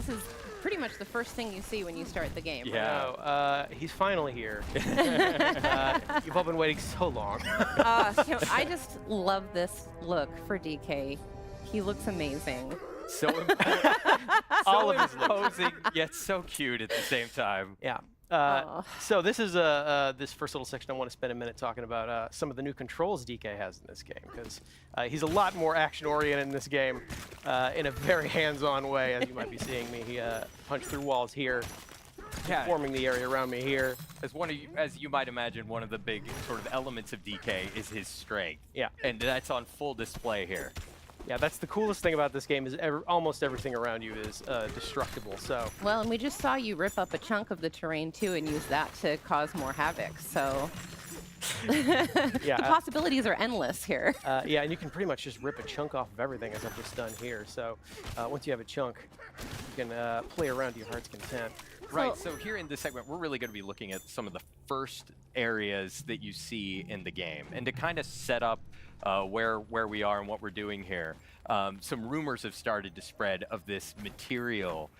this is pretty much the first thing you see when you start the game. Yeah. Right? He's finally here. You've all been waiting so long. I just love this look for DK. He looks amazing. So All of his looks. imposing, yet so cute at the same time. Yeah. Aw. So this is this first little section. I want to spend a minute talking about some of the new controls DK has in this game, because he's a lot more action-oriented in this game in a very hands-on way, as you might be seeing me. He punched through walls here, forming the area around me here. As you might imagine, one of the big sort of elements of DK is his strength. Yeah. And that's on full display here. Yeah, that's the coolest thing about this game is almost everything around you is destructible. So. Well, and we just saw you rip up a chunk of the terrain too and use that to cause more havoc. So Yeah, the possibilities are endless here. Yeah, and you can pretty much just rip a chunk off of everything, as I've just done here. So once you have a chunk, you can play around to your heart's content. Right, so here in this segment, we're really going to be looking at some of the first areas that you see in the game. And to kind of set up where we are and what we're doing here, some rumors have started to spread of this material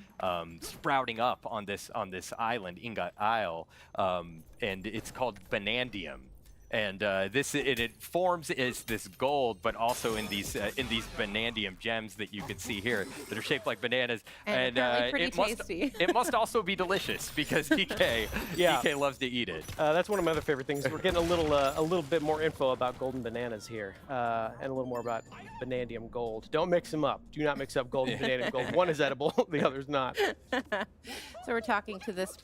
sprouting up on this island, Ingot Isle, and it's called Banandium. And it forms as this gold, but also in these Banandium gems that you can see here that are shaped like bananas. And pretty tasty. It must also be delicious because DK loves to eat it. That's one of my other favorite things. We're getting a little bit more info about golden bananas here, and a little more about Banandium gold. Don't mix them up. Do not mix up gold and Banandium gold. One is edible, the other's not. So we're talking to this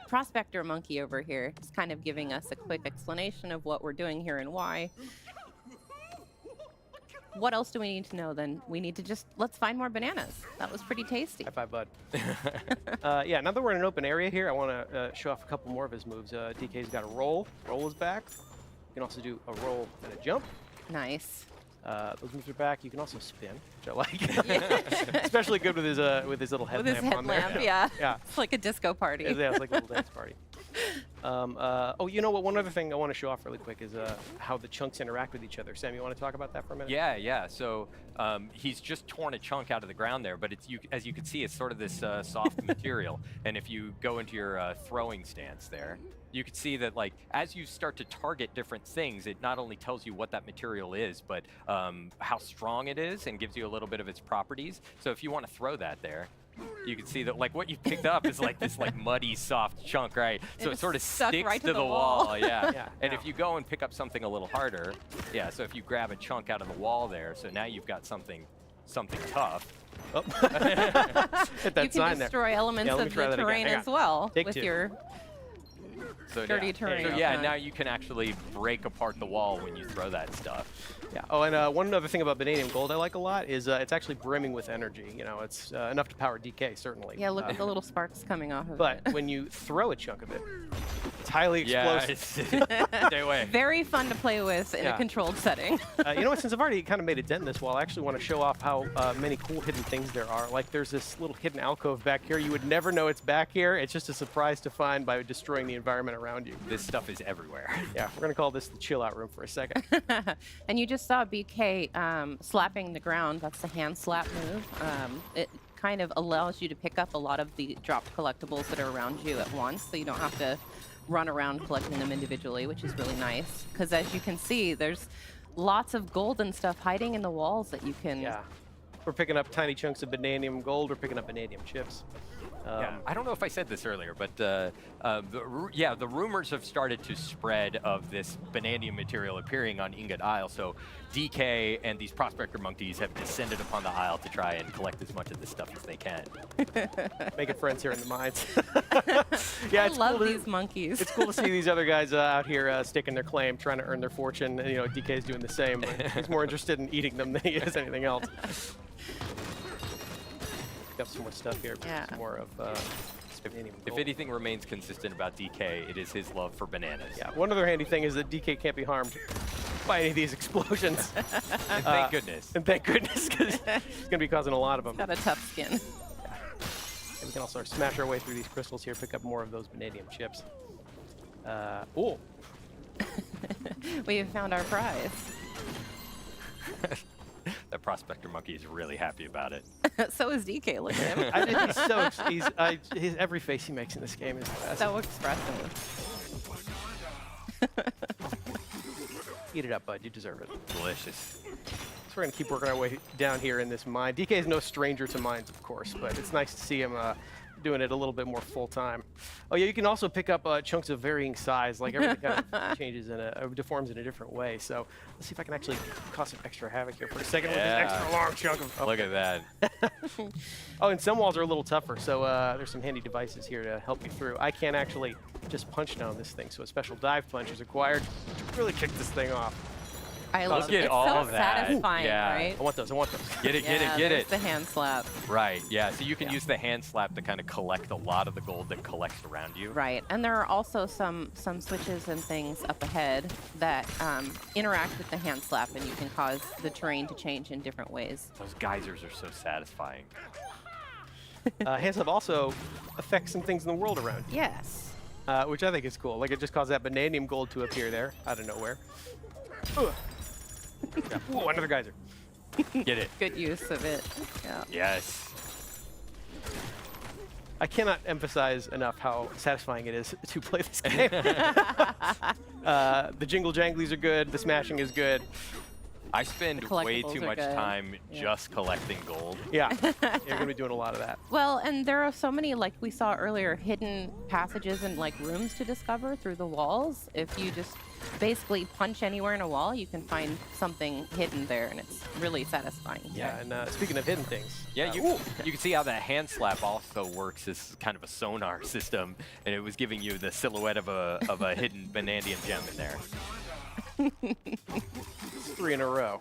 prospector monkey over here. Just kind of giving us a quick explanation of what we're doing here and why. What else do we need to know then? We need to let's find more bananas. That was pretty tasty. High five, bud. Yeah, now that we're in an open area here, I want to show off a couple more of his moves. DK's got a roll. Roll is back. You can also do a roll and a jump. Nice. Those moves are back. You can also spin, which I like. Especially good with his little headlamp, With his headlamp, yeah. Yeah. It's like a disco party. Yeah, it's like a little dance party. Oh, you know what? One other thing I want to show off really quick is how the chunks interact with each other. Sam, you want to talk about that for a minute? Yeah. So he's just torn a chunk out of the ground there, but as you can see, it's sort of this soft material. And if you go into your throwing stance there, you can see that, like, as you start to target different things, it not only tells you what that material is, but how strong it is and gives you a little bit of its properties. So if you want to throw that there, you can see that, like, what you picked up is like this muddy, soft chunk, right? So it sort of sticks right to the wall. Yeah. And if you go and pick up something a little harder, so if you grab a chunk out of the wall there, so now you've got something tough. Oh. Hit that You sign can there. destroy elements let me of try the that again. terrain Hang as on. well Take with two. your So dirty terrain. So Okay. now you can actually break apart the wall when you throw that stuff. Yeah. Oh, and one other thing about Banandium Gold I like a lot is it's actually brimming with energy. You know, it's enough to power DK, certainly. Yeah, look at the little sparks coming off of But it. when you throw a chunk of it, it's highly explosive. Stay away. Very fun to play with in a controlled setting. You know what? Since I've already kind of made a dent in this wall, I actually want to show off how many cool hidden things there are. Like, there's this little hidden alcove back here. You would never know it's back here. It's just a surprise to find by destroying the environment around you. This stuff is everywhere. Yeah, we're going to call this the chill out room for a second. And you just saw BK slapping the ground. That's the hand slap move. It kind of allows you to pick up a lot of the dropped collectibles that are around you at once, so you don't have to run around collecting them individually, which is really nice. Because as you can see, there's lots of gold and stuff hiding in the walls that you can... Yeah. We're picking up tiny chunks of Banandium Gold. We're picking up Banandium chips. I don't know if I said this earlier, but the rumors have started to spread of this Banandium material appearing on Ingot Isle. So DK and these prospector monkeys have descended upon the isle to try and collect as much of this stuff as they can. Making friends here in the mines. I love these monkeys. It's cool to see these other guys out here staking their claim, trying to earn their fortune. And, you know, DK's doing the same, but he's more interested in eating them than he is anything else. Pick up some more stuff here. Yeah. Some more of Banandium If Gold. anything remains consistent about DK, it is his love for bananas. Yeah. One other handy thing is that DK can't be harmed by any of these explosions. And thank goodness. And thank goodness, because he's going to be causing a lot of them. Got a tough skin. And we can also smash our way through these crystals here, pick up more of those Banandium chips. Oh. We have found our prize. That prospector monkey is really happy about it. So is DK. Look at him. His every face he makes in this game is So expressive. Eat it up, bud. You deserve it. Delicious. So we're gonna keep working our way down here in this mine. DK is no stranger to mines, of course, but it's nice to see him doing it a little bit more full time. Oh yeah, you can also pick up chunks of varying size. Like everything kind of changes deforms in a different way. So let's see if I can actually cause some extra havoc here for a second with this extra long chunk of. Look at that. Oh, and some walls are a little tougher, so there's some handy devices here to help you through. I can't actually just punch down this thing, so a special dive punch is required to really kick this thing off. I love Look it. at It's all so of that. satisfying, Yeah. right? I want those. I want those. Get it, get Yeah, it, get there's it. the hand slap. Right, yeah. So you can use the hand slap to kind of collect a lot of the gold that collects around you. Right, and there are also some switches and things up ahead that interact with the hand slap, and you can cause the terrain to change in different ways. Those geysers are so satisfying. Hand slap also affects some things in the world around you. Yes. Which I think is cool. Like it just caused that bananium gold to appear there out of nowhere. Ugh. Yeah. Whoa, another geyser. Get it. Good use of it. Yeah. Yes. I cannot emphasize enough how satisfying it is to play this game. The jingle janglies are good. The smashing is good. I spend way collectibles too are much good. time Yeah. just collecting gold. Yeah, you're gonna be doing a lot of that. Well, and there are so many, like we saw earlier, hidden passages and like rooms to discover through the walls. If you just basically punch anywhere in a wall, you can find something hidden there, and it's really satisfying. Yeah, and speaking of hidden things. Yeah, you can see how that hand slap also works as kind of a sonar system, and it was giving you the silhouette of a hidden Banandian gem in there. 3 in a row.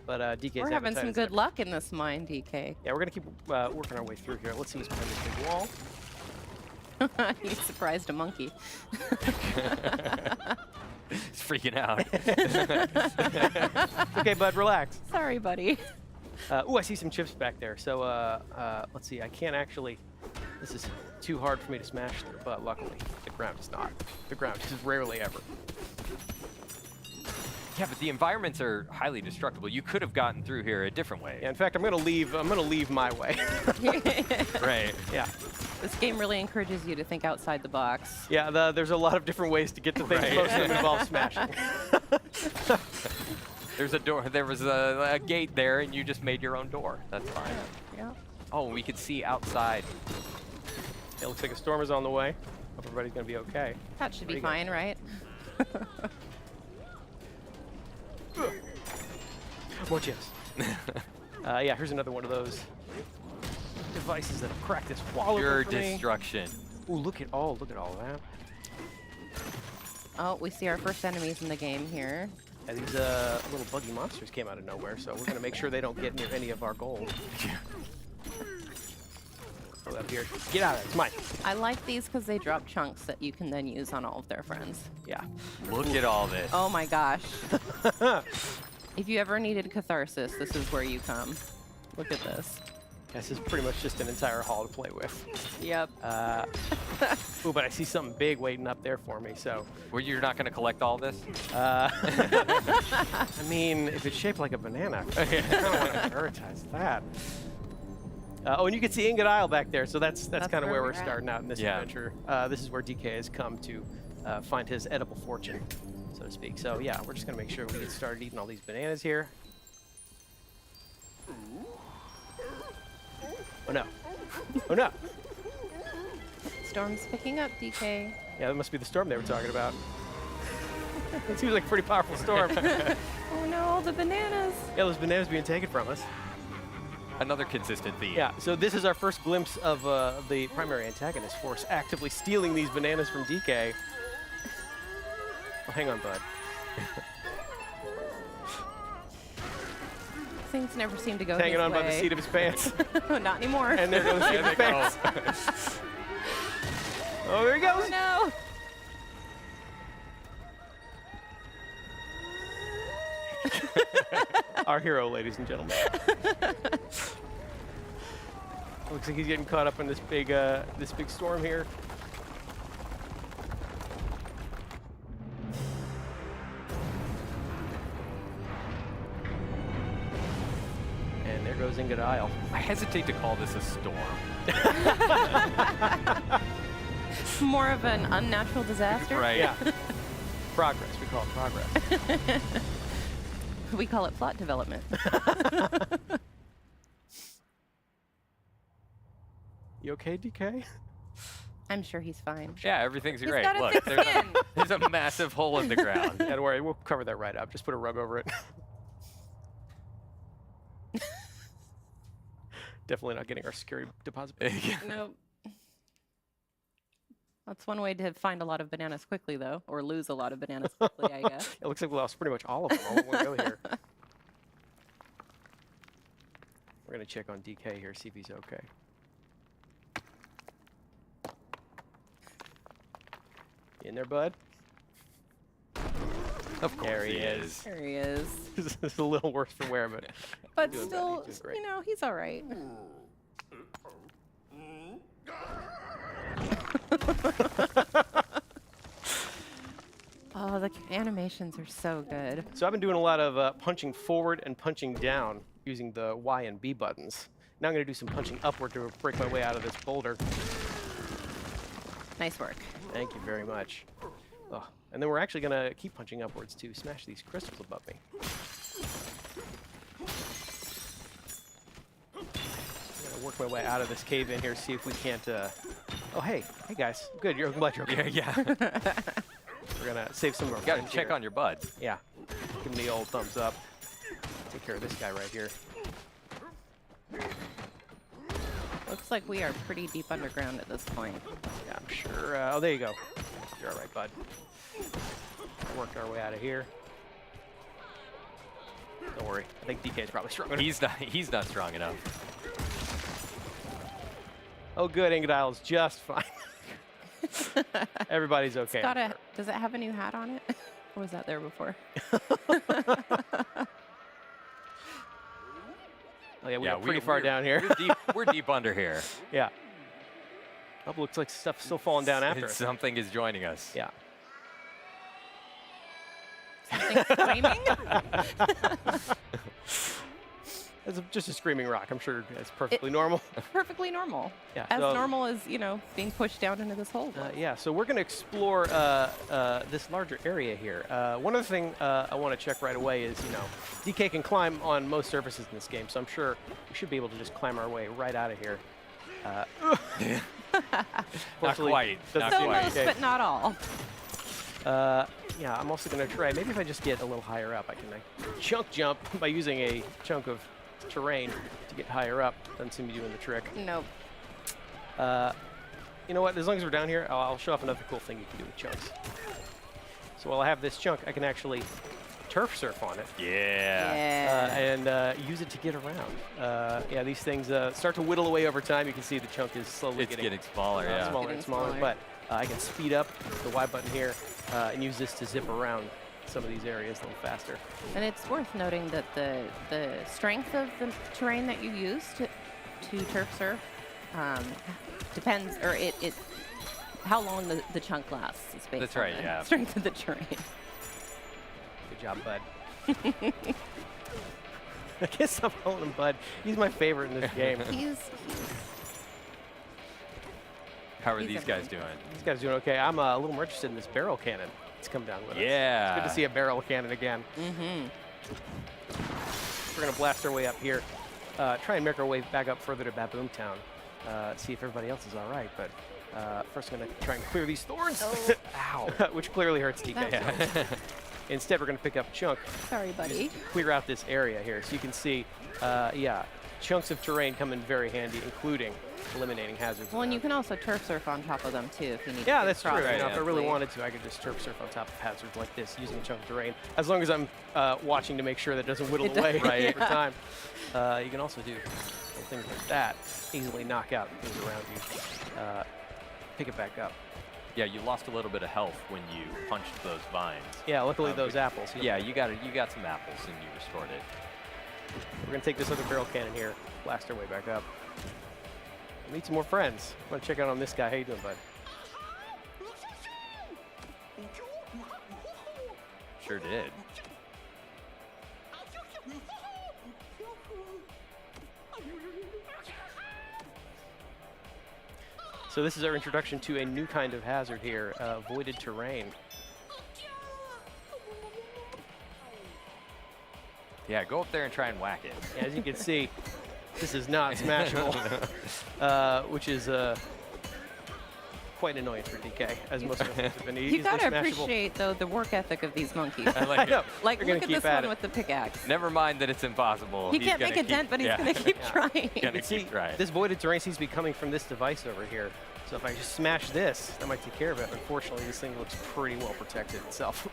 But DK's We're having appetite some is good there. luck in this mine, DK. Yeah, we're gonna keep working our way through here. Let's see what's behind this big wall. You surprised a monkey. It's freaking out. Okay, bud, relax. Sorry, buddy. Ooh, I see some chips back there. So let's see. I can't actually. This is too hard for me to smash through, but luckily the ground is not. The ground is rarely ever. Yeah, but the environments are highly destructible. You could have gotten through here a different way. Yeah, in fact, I'm gonna leave my way. Right. Yeah. This game really encourages you to think outside the box. Yeah, there's a lot of different ways to get to things. Right. Most of them involve smashing. There's a door. There was a gate there, and you just made your own door. That's fine. Yeah. Oh, we could see outside. It looks like a storm is on the way. Hope everybody's gonna be okay. That should be There you go. fine, right? More chips. Yeah, here's another one of those devices that crack this wall Pure open for me. destruction. Ooh, look at all that. Oh, we see our first enemies in the game here. Yeah, these little buggy monsters came out of nowhere, so we're gonna make sure they don't get near any of our gold. Oh, up here. Get out of there. It's mine. I like these because they drop chunks that you can then use on all of their friends. Yeah. Look at all this. Oh my gosh. If you ever needed catharsis, this is where you come. Look at this. This is pretty much just an entire hall to play with. Yep. Ooh, but I see something big waiting up there for me, so. Well, you're not going to collect all this? I mean, if it's shaped like a banana, I don't want to prioritize that. Oh, and you can see Ingot Isle back there, so that's kind of where we're at. starting out in this Yeah. adventure. This is where DK has come to find his edible fortune, so to speak. So yeah, we're just gonna make sure we get started eating all these bananas here. Oh no! Oh no! Storm's picking up, DK. Yeah, that must be the storm they were talking about. It seems like a pretty powerful storm. Oh no, the bananas. Yeah, those bananas being taken from us. Another consistent theme. Yeah, so this is our first glimpse of the primary antagonist force actively stealing these bananas from DK. Oh, hang on, bud. Things never seem to go Hanging his on by the way. seat of his pants. Not anymore. And there goes the seat of his pants. Oh, there he goes. Oh no. Our hero, ladies and gentlemen. Looks like he's getting caught up in this big storm here. And there goes Ingot Isle. I hesitate to call this a storm. More of an unnatural disaster. Right. Yeah. Progress. We call it progress. We call it plot development. You okay, DK? I'm sure he's fine. Yeah, everything's He's great. got a Look, thick there's skin. there's a massive hole in the ground. Yeah, don't worry. We'll cover that right up. Just put a rug over it. Definitely not getting our security deposit. Nope. That's one way to find a lot of bananas quickly, though, or lose a lot of bananas quickly, I guess. It looks like we lost pretty much all of them all in one go here. We're going to check on DK here, see if he's okay. You in there, bud? Of course There he is. There he is. This is a little worse for wear, but But doing still, bad. He's doing great. you know, he's all right. Oh, the animations are so good. So I've been doing a lot of punching forward and punching down using the Y and B buttons. Now I'm going to do some punching upward to break my way out of this boulder. Nice work. Thank you very much. Oh, and then we're actually going to keep punching upwards to smash these crystals above me. I'm going to work my way out of this cave in here, see if we can't... Oh, hey guys. Good, I'm glad you're okay. Yeah. We're going to save some of our You gotta friends check here. on your bud. Yeah. Give him the old thumbs up. Take care of this guy right here. Looks like we are pretty deep underground at this point. Yeah, I'm sure. Oh, there you go. You're all right, bud. Worked our way out of here. Don't worry. I think DK is probably strong enough. He's not strong enough. Oh, good. Ingot Isle is just fine. Everybody's okay. Does it have a new hat on it? Or was that there before? Oh, yeah, we're pretty far down here. We're deep under here. Yeah. Oh, looks like stuff's still falling down after us. Something is joining us. Yeah. Something screaming? It's just a screaming rock. I'm sure it's perfectly normal. Perfectly normal. Yeah, As so- normal as, you know, being pushed down into this hole. Yeah, so we're going to explore this larger area here. One other thing I want to check right away is, you know, DK can climb on most surfaces in this game, so I'm sure we should be able to just climb our way right out of here. Not quite. Not So quite. most, but not all. Yeah, I'm also going to try, maybe if I just get a little higher up, I can chunk jump by using a chunk of terrain to get higher up. Doesn't seem to be doing the trick. Nope. You know what, as long as we're down here, I'll show off another cool thing you can do with chunks. So while I have this chunk, I can actually turf surf on it. Yeah. And use it to get around. Yeah, these things start to whittle away over time. You can see the chunk is slowly It's getting smaller, yeah. smaller Getting and smaller. smaller. But I can speed up the Y button here and use this to zip around some of these areas a little faster. And it's worth noting that the strength of the terrain that you use to turf surf depends, or it how long the chunk lasts is based That's on right, the yeah. strength of the terrain. Good job, bud. I guess I'm calling him Bud. He's my favorite in this game. How are He's these guys doing? This guy's doing okay. I'm a little more interested in this barrel cannon. It's come down with us. Yeah. It's good to see a barrel cannon again. Mm-hmm. We're going to blast our way up here. Try and make our way back up further to Baboom Town. See if everybody else is all right. But first, I'm going to try and clear these thorns. Oh. Ow. Which clearly hurts DK. That's Instead, we're going to pick up a chunk, Sorry, buddy. clear out this area here. So you can see, yeah, chunks of terrain come in very handy, including eliminating hazards. Well, and you can also turf surf on top of them too if you need to. Yeah, get that's true. across You know, if I really quickly. wanted to, I could just turf surf on top of hazards like this using a chunk of terrain. As long as I'm watching to make sure that it doesn't whittle It does- away Right. over time. You can also do little things like that. Easily knock out things around you. Pick it back up. Yeah, you lost a little bit of health when you punched those vines. Yeah, luckily those apples. Yeah, you got some apples and you restored it. We're going to take this other barrel cannon here, blast our way back up. Meet some more friends. I'm going to check out on this guy. How you doing, bud? Sure did. So this is our introduction to a new kind of hazard here, voided terrain. Yeah, go up there and try and whack it. As you can see, this is not smashable, which is quite an annoyance for DK, as most of us have been You easily gotta smashable. appreciate, though, the work ethic of these monkeys. I like I know. it. Like, They're gonna look at keep this at one it. with the pickaxe. Never mind that it's impossible. He He's can't gonna make a keep- dent, but he's yeah. gonna keep Yeah. trying. Gonna You see, keep trying. this voided terrain seems to be coming from this device over here. So if I just smash this, that might take care of it. Unfortunately, this thing looks pretty well protected itself.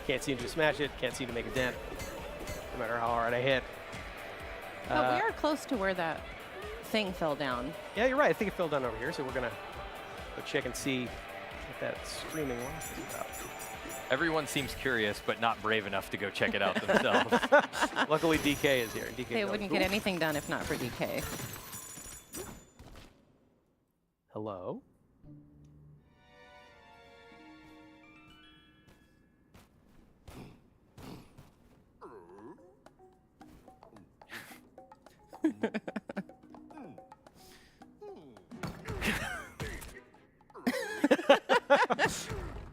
Can't seem to smash it, can't seem to make a dent, no matter how hard I hit. But we are close to where that thing fell down. Yeah, you're right. I think it fell down over here, so we're gonna go check and see what that screaming rock is about. Everyone seems curious, but not brave enough to go check it out themselves. Luckily, DK is here. DK They knows. wouldn't Ooh. get anything done if not for DK. Hello?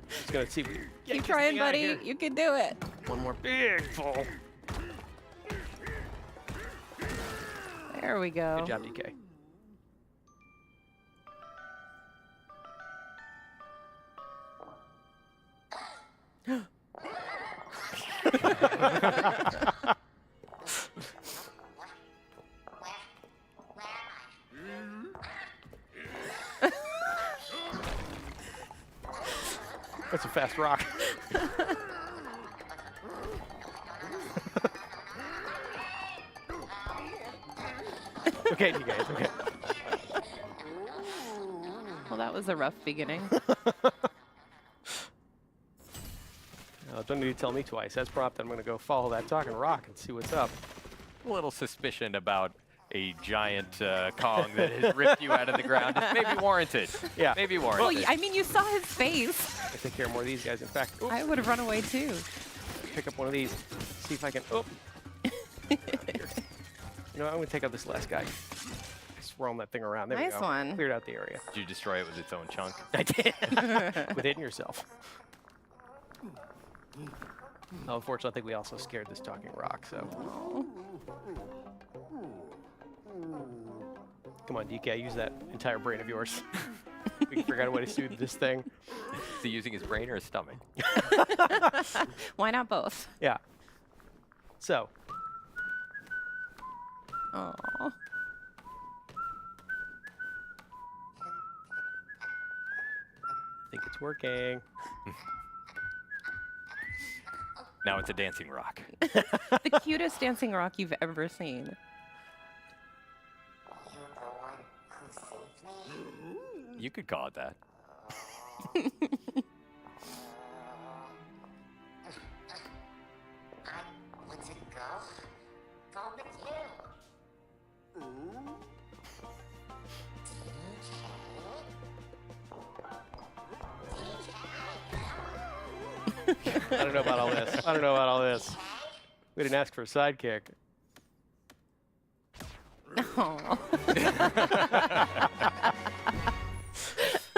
Just gonna see. if we can get Keep this trying, thing out of buddy. here. You can do it. One more big fall. There we go. Good job, DK. That's a fast rock. Okay, you guys, okay. Well, that was a rough beginning. Don't need to tell me twice. As prompted, I'm going to go follow that talking rock and see what's up. A little suspicion about a giant Kong that has ripped you out of the ground is maybe warranted. Yeah. Maybe Well, warranted. I mean, you saw his face. I take care of more of these guys. In fact, oops, I would have run away too. pick up one of these. See if I can. Oh. You know, what, I'm going to take out this last guy. Swirling that thing around. There we Nice go. one. Cleared out the area. Did you destroy it with its own chunk? I did. With hitting yourself. Oh, unfortunately, I think we also scared this talking rock, so. Come on, DK, use that entire brain of yours. We can figure out a way to soothe this thing. Is he using his brain or his stomach? Why not both? Yeah. So, Oh. I think it's working. Now it's a dancing rock. The cutest dancing rock you've ever seen. You could call it that. I don't know about all this. I don't know about all this. We didn't ask for a sidekick. Oh.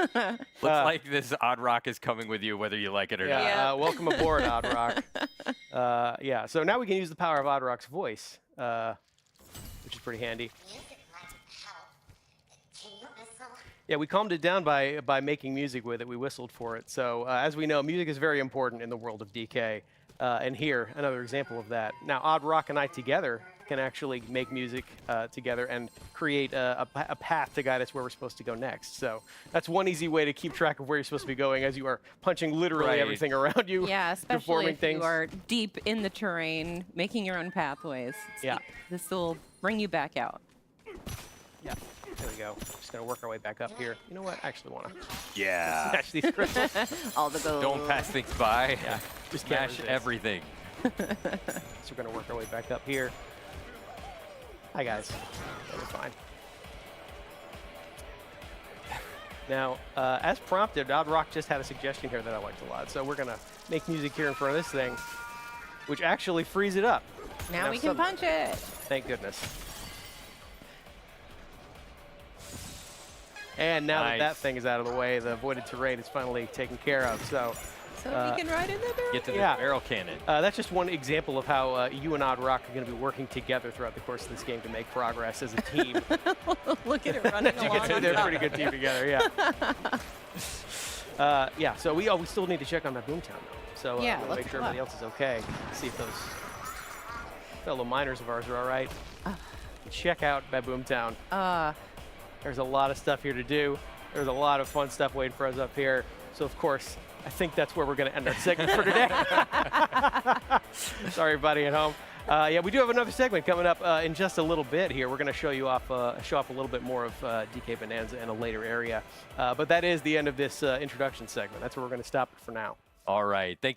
Looks like this odd rock is coming with you whether you like it or not. Yeah, welcome aboard, Odd Rock. Yeah, so now we can use the power of Odd Rock's voice, which is pretty handy. Yeah, we calmed it down by making music with it. We whistled for it. So as we know, music is very important in the world of DK. And here, another example of that. Now, Odd Rock and I together can actually make music together and create a path to guide us where we're supposed to go next. So that's one easy way to keep track of where you're supposed to be going as you are punching literally Right. everything around you. Yeah, especially performing if things. you are deep in the terrain, making your own pathways. Yeah. This will bring you back out. Yeah, there we go. Just gonna work our way back up here. You know what? I actually wanna Yeah. smash these crystals. All the gold. Don't pass things by. Yeah, just can't Smash resist. everything. So we're gonna work our way back up here. Hi guys, we're fine. Now, as prompted, Odd Rock just had a suggestion here that I liked a lot. So we're gonna make music here in front of this thing, which actually frees it up. Now we can punch it. Thank goodness. And now that Nice. that thing is out of the way, the voided terrain is finally taken care of. So So we can ride in the barrel. Get to the Yeah. barrel cannon. that's just one example of how you and Odd Rock are going to be working together throughout the course of this game to make progress as a team. Look at it running You along. can see on they're a top. pretty good team together, yeah. Yeah, so we still need to check on that Boomtown, though. So Yeah, we'll let's make sure go up. everybody else is okay. See if those fellow miners of ours are all right. Check out Boomtown. There's a lot of stuff here to do. There's a lot of fun stuff waiting for us up here. So, of course, I think that's where we're going to end our segment for today. Sorry, everybody at home. Yeah, we do have another segment coming up in just a little bit here. We're going to show off a little bit more of DK Bananza in a later area. But that is the end of this introduction segment. That's where we're going to stop it for now. All right. Thank